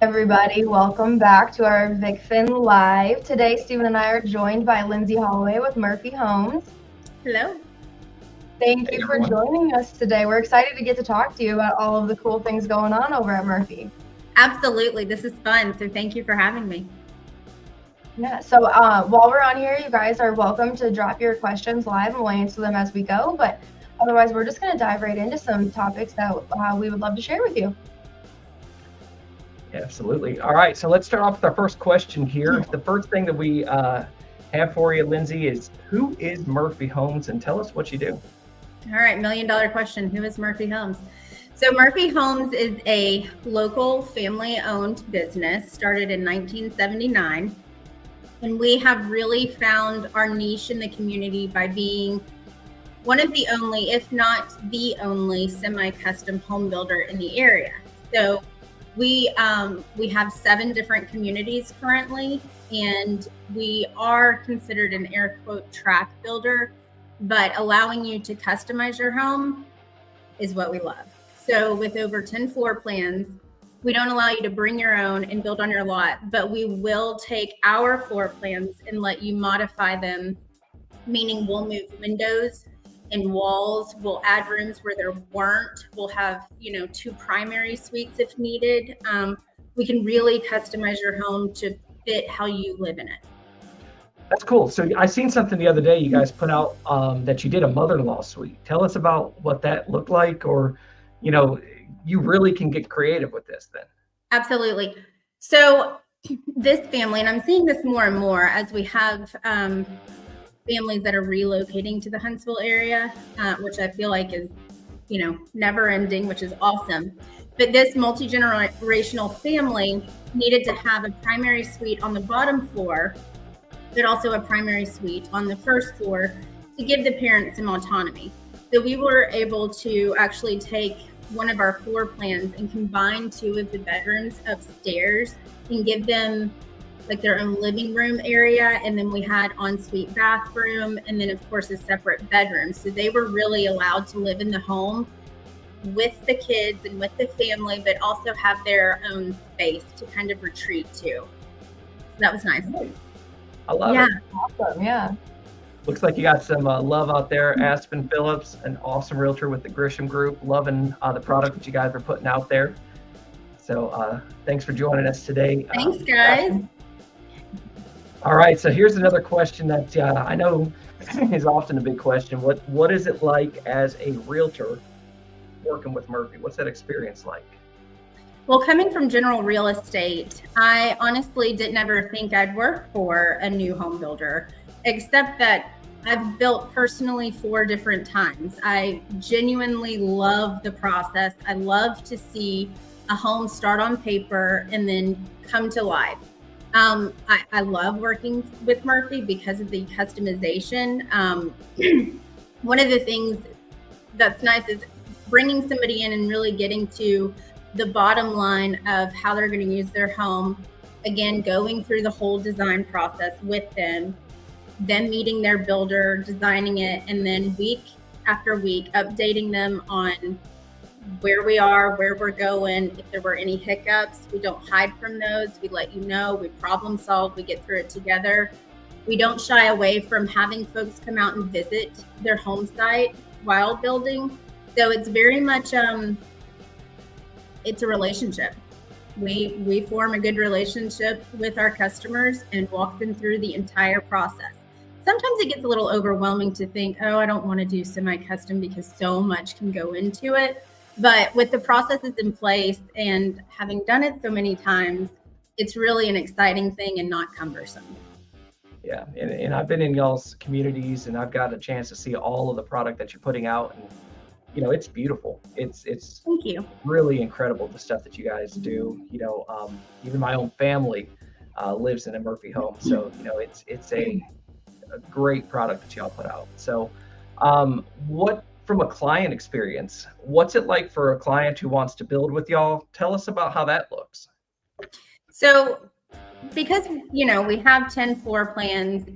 Everybody, welcome back to our VicFin Live. Today, Stephen and I are joined by Lindsay Holloway with Murphy Homes. Hello. Thank Hey, you for everyone. joining us today. We're excited to get to talk to you about all of the cool things going on over at Murphy. Absolutely. This is fun. So thank you for having me. Yeah, so while we're on here, you guys are welcome to drop your questions live and we'll answer them as we go. But otherwise, we're just going to dive right into some topics that we would love to share with you. Absolutely. All right, so let's start off with our first question here. The first thing that we have for you, Lindsay, is who is Murphy Homes, and tell us what you do. All right. $1 million question. Who is Murphy Homes? So Murphy Homes is a local family-owned business started in 1979. And we have really found our niche in the community by being one of the only, if not the only, semi-custom home builder in the area. So we have 7 different communities currently, and we are considered an air quote track builder, but allowing you to customize your home is what we love. So with over 10 floor plans, we don't allow you to bring your own and build on your lot, but we will take our floor plans and let you modify them, meaning we'll move windows and walls, we'll add rooms where there weren't, we'll have, 2 primary suites if needed. We can really customize your home to fit how you live in it. That's cool. So I seen something the other day you guys put out that you did a mother-in-law suite. Tell us about what that looked like, or, you really can get creative with this then. Absolutely. So this family, and I'm seeing this more and more as we have families that are relocating to the Huntsville area, which I feel like is, never ending, which is awesome. But this multi-generational family needed to have a primary suite on the bottom floor, but also a primary suite on the first floor to give the parents some autonomy. So we were able to actually take one of our floor plans and combine 2 of the bedrooms upstairs and give them like their own living room area. And then we had ensuite bathroom, and then of course a separate bedroom. So they were really allowed to live in the home with the kids and with the family, but also have their own space to kind of retreat to. So that was nice. I love it. Awesome, yeah. Looks like you got some love out there. Aspen Phillips, an awesome realtor with the Grisham Group, loving the product that you guys are putting out there. So thanks for joining us today. Thanks, guys. Aspen. All right, so here's another question that I know is often a big question. What is it like as a realtor working with Murphy? What's that experience like? Well, coming from general real estate, I honestly didn't ever think I'd work for a new home builder, except that I've built personally 4 different times. I genuinely love the process. I love to see a home start on paper and then come to life. I love working with Murphy because of the customization. One of the things that's nice is bringing somebody in and really getting to the bottom line of how they're going to use their home. Again, going through the whole design process with them meeting their builder, designing it, and then week after week, updating them on where we are, where we're going. If there were any hiccups, we don't hide from those. We let you know, we problem solve, we get through it together. We don't shy away from having folks come out and visit their home site while building. So it's very much, it's a relationship. We form a good relationship with our customers and walk them through the entire process. Sometimes it gets a little overwhelming to think, oh, I don't want to do semi-custom because so much can go into it. But with the processes in place and having done it so many times, it's really an exciting thing and not cumbersome. Yeah, and I've been in y'all's communities, and I've got a chance to see all of the product that you're putting out, and it's beautiful. It's Thank you. really incredible, the stuff that you guys do. Even my own family lives in a Murphy home, so it's a great product that y'all put out. So what, from a client experience, what's it like for a client who wants to build with y'all? Tell us about how that looks. So because we have 10 floor plans,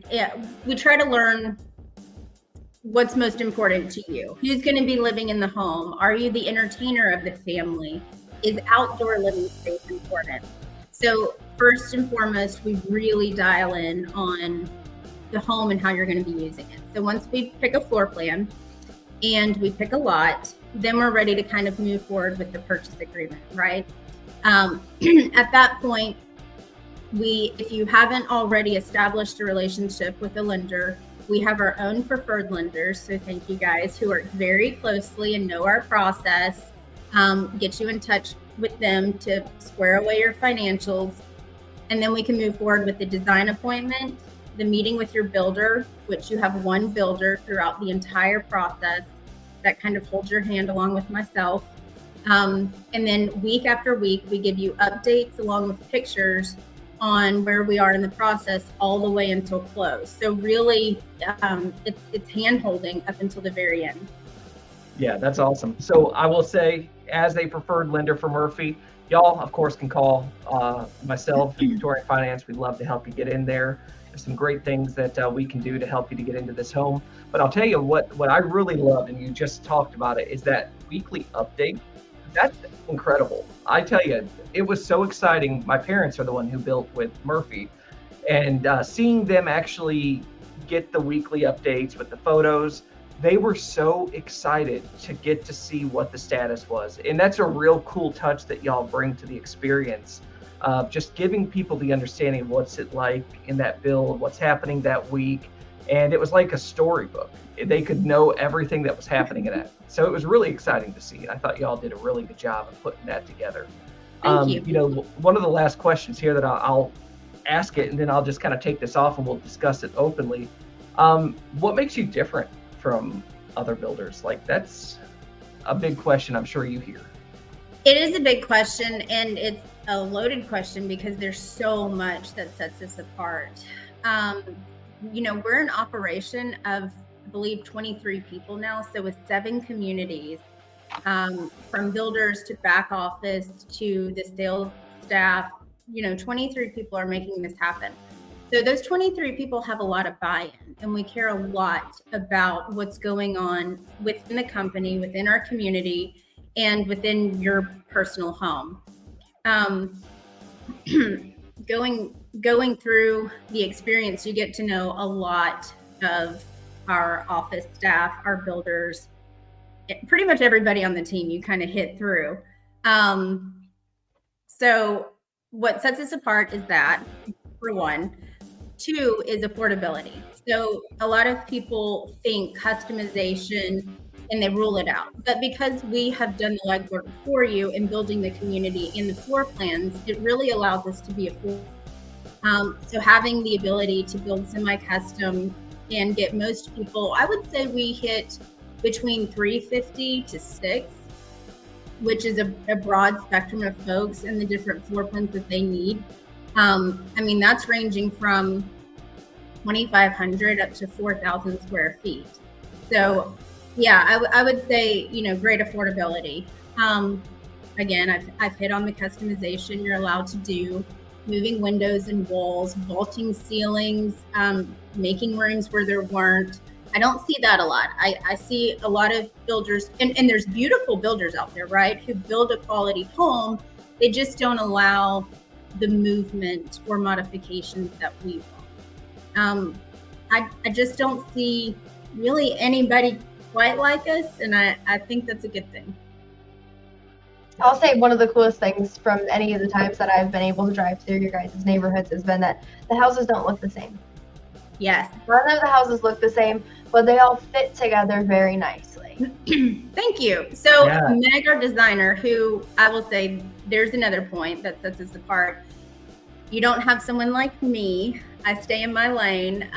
we try to learn what's most important to you. Who's going to be living in the home? Are you the entertainer of the family? Is outdoor living space important? So first and foremost, we really dial in on the home and how you're going to be using it. So once we pick a floor plan and we pick a lot, then we're ready to kind of move forward with the purchase agreement, right? At that point, if you haven't already established a relationship with a lender, we have our own preferred lenders. So thank you guys who work very closely and know our process. Get you in touch with them to square away your financials. And then we can move forward with the design appointment, the meeting with your builder, which you have one builder throughout the entire process that kind of holds your hand along with myself. And then week after week, we give you updates along with pictures on where we are in the process all the way until close. So really, it's hand-holding up until the very end. Yeah, that's awesome. So I will say, as a preferred lender for Murphy, y'all, of course, can call myself, Victorian Finance. We'd love to help you get in there. There's some great things that we can do to help you to get into this home. But I'll tell you what I really love, and you just talked about it, is that weekly update. That's incredible. I tell you, it was so exciting. My parents are the one who built with Murphy, and seeing them actually get the weekly updates with the photos, they were so excited to get to see what the status was. And that's a real cool touch that y'all bring to the experience. Just giving people the understanding of what's it like in that build, what's happening that week. And it was like a storybook. They could know everything that was happening in that. So it was really exciting to see. And I thought y'all did a really good job of putting that together. Thank you. You know, one of the last questions here that I'll ask it, and then I'll just kind of take this off and we'll discuss it openly. What makes you different from other builders? Like, that's a big question I'm sure you hear. It is a big question, and it's a loaded question because there's so much that sets us apart. You know, we're an operation of, I believe, 23 people now. So with 7 communities, from builders to back office to the sales staff, you know, 23 people are making this happen. So those 23 people have a lot of buy-in, and we care a lot about what's going on within the company, within our community, and within your personal home. Going through the experience, you get to know a lot of our office staff, our builders, pretty much everybody on the team you kind of hit through. So what sets us apart is that, for one. 2 is affordability. So a lot of people think customization and they rule it out. But because we have done the legwork for you in building the community in the floor plans, it really allows us to be affordable. So having the ability to build semi-custom and get most people, I would say we hit between 350 to 6, which is a broad spectrum of folks and the different floor plans that they need. I mean, that's ranging from 2,500 up to 4,000 square feet. So yeah, I would say, you know, great affordability. Again, I've hit on the customization you're allowed to do, moving windows and walls, vaulting ceilings, making rooms where there weren't. I don't see that a lot. I see a lot of builders, and there's beautiful builders out there, right, who build a quality home. They just don't allow the movement or modifications that we want. I just don't see really anybody quite like us, and I think that's a good thing. I'll say one of the coolest things from any of the times that I've been able to drive through your guys' neighborhoods has been that the houses don't look the same. Yes. None of the houses look the same, but they all fit together very nicely. Thank you. So Meg, our designer, who I will say, there's another point that sets us apart. You don't have someone like me. I stay in my lane.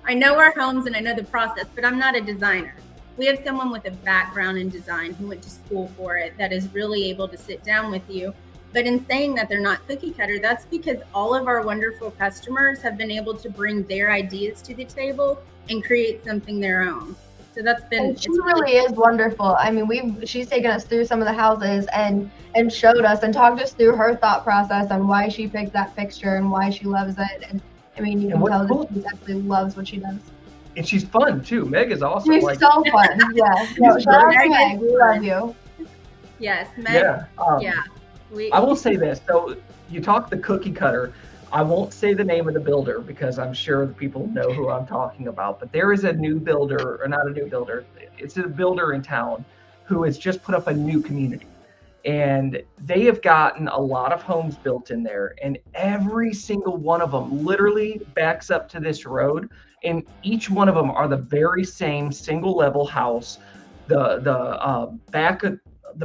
I know our homes and I know the process, but I'm not a designer. We have someone with a background in design who went to school for it that is really able to sit down with you. But in saying that they're not cookie cutter, that's because all of our wonderful customers have been able to bring their ideas to the table and create something their own. So that's been. And she really is wonderful. I mean, she's taken us through some of the houses and showed us and talked us through her thought process on why she picked that fixture and why she loves it. And I mean, you can tell that she definitely loves what she does. And she's fun too. Meg is awesome. She's so fun. Yeah. No, shout out to Meg. We love you. Yes, Meg. Yeah. Yeah. I will say this. So you talk the cookie cutter. I won't say the name of the builder because I'm sure the people know who I'm talking about, but there is a new builder, or not a new builder, it's a builder in town who has just put up a new community. And they have gotten a lot of homes built in there, and every single one of them literally backs up to this road, and each one of them are the very same single level house. The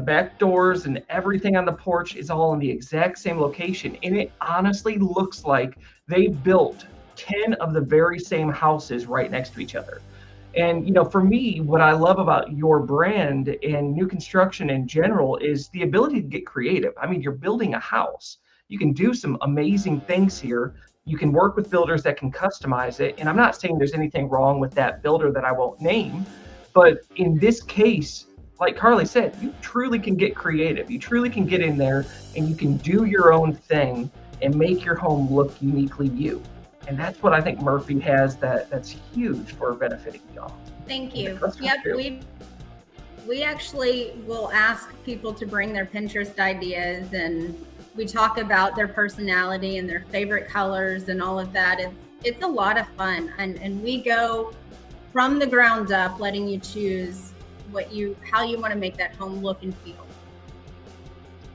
back doors and everything on the porch is all in the exact same location, and it honestly looks like they built 10 of the very same houses right next to each other. And for me, what I love about your brand and new construction in general is the ability to get creative. I mean, you're building a house. You can do some amazing things here. You can work with builders that can customize it. And I'm not saying there's anything wrong with that builder that I won't name, but in this case, like Carly said, you truly can get creative. You truly can get in there and you can do your own thing and make your home look uniquely you. And that's what I think Murphy has that's huge for benefiting y'all. Thank you. Yep, we actually will ask people to bring their Pinterest ideas, and we talk about their personality and their favorite colors and all of that. It's a lot of fun, and we go from the ground up, letting you choose how you want to make that home look and feel.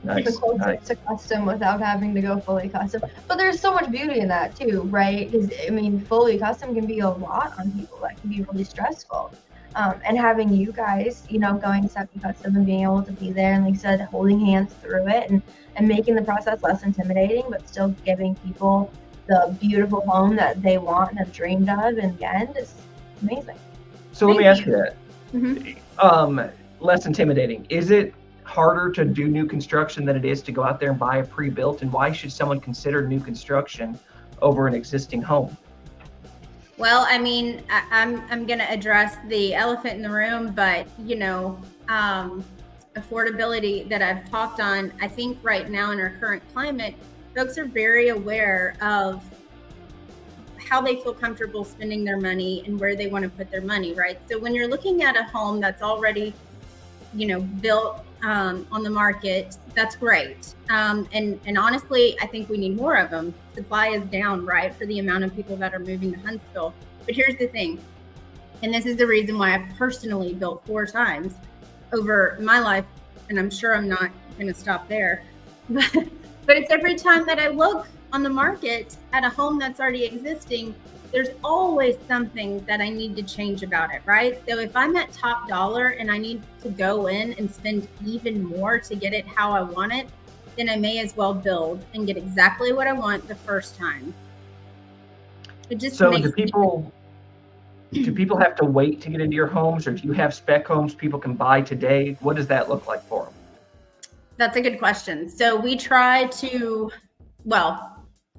Nice. The closest to custom without having to go fully custom. But there's so much beauty in that too, right? Because I mean, fully custom can be a lot on people. That can be really stressful. And having you guys, going semi-custom and being able to be there, and like you said, holding hands through it and making the process less intimidating, but still giving people the beautiful home that they want and have dreamed of in the end is amazing. So let me ask you that. Mm-hmm. Less intimidating. Is it harder to do new construction than it is to go out there and buy a pre-built? And why should someone consider new construction over an existing home? Well, I mean, I'm going to address the elephant in the room, but affordability that I've talked on, I think right now in our current climate, folks are very aware of how they feel comfortable spending their money and where they want to put their money, right? So when you're looking at a home that's already, built on the market, that's great. And honestly, I think we need more of them. Supply is down, right, for the amount of people that are moving to Huntsville. But here's the thing, and this is the reason why I've personally built 4 times over my life, and I'm sure I'm not going to stop there. But it's every time that I look on the market at a home that's already existing, there's always something that I need to change about it, right? So if I'm at top dollar and I need to go in and spend even more to get it how I want it, then I may as well build and get exactly what I want the first time. It just so do people have to wait to get into your homes, or do you have spec homes people can buy today? What does that look like for them? That's a good question. So we try to,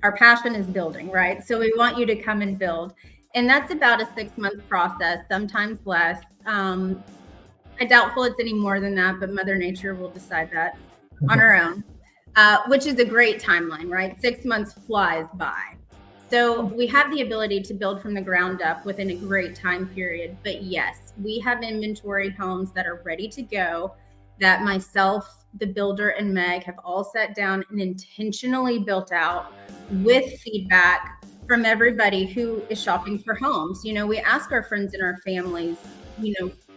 our passion is building, right? So we want you to come and build. And that's about a 6-month process, sometimes less. I doubtful it's any more than that, but Mother Nature will decide that on her own, which is a great timeline, right? 6 months flies by. So we have the ability to build from the ground up within a great time period. But yes, we have inventory homes that are ready to go that myself, the builder, and Meg have all sat down and intentionally built out with feedback from everybody who is shopping for homes. We ask our friends and our families,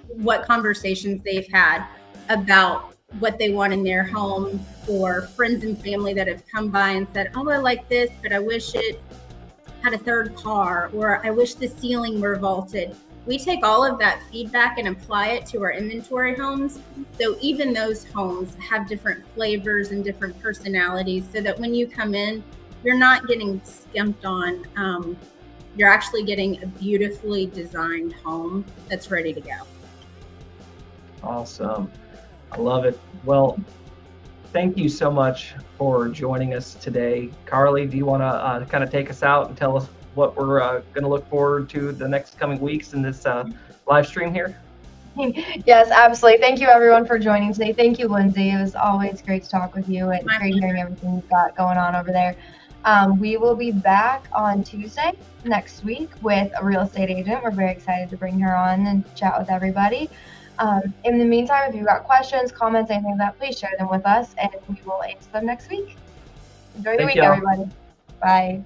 what conversations they've had about what they want in their home, or friends and family that have come by and said, oh, I like this, but I wish it had a third car, or I wish the ceiling were vaulted. We take all of that feedback and apply it to our inventory homes. So even those homes have different flavors and different personalities, so that when you come in, you're not getting skimped on. You're actually getting a beautifully designed home that's ready to go. Awesome. I love it. Well, thank you so much for joining us today. Carly, do you want to kind of take us out and tell us what we're going to look forward to the next coming weeks in this live stream here? Yes, absolutely. Thank you everyone for joining today. Thank you, Lindsay. It was always great to talk with you, and great hearing everything you've got going on over there. We will be back on Tuesday next week with a real estate agent. We're very excited to bring her on and chat with everybody. In the meantime, if you've got questions, comments, anything like that, please share them with us, and we will answer them next week. Enjoy the week, everybody. Bye.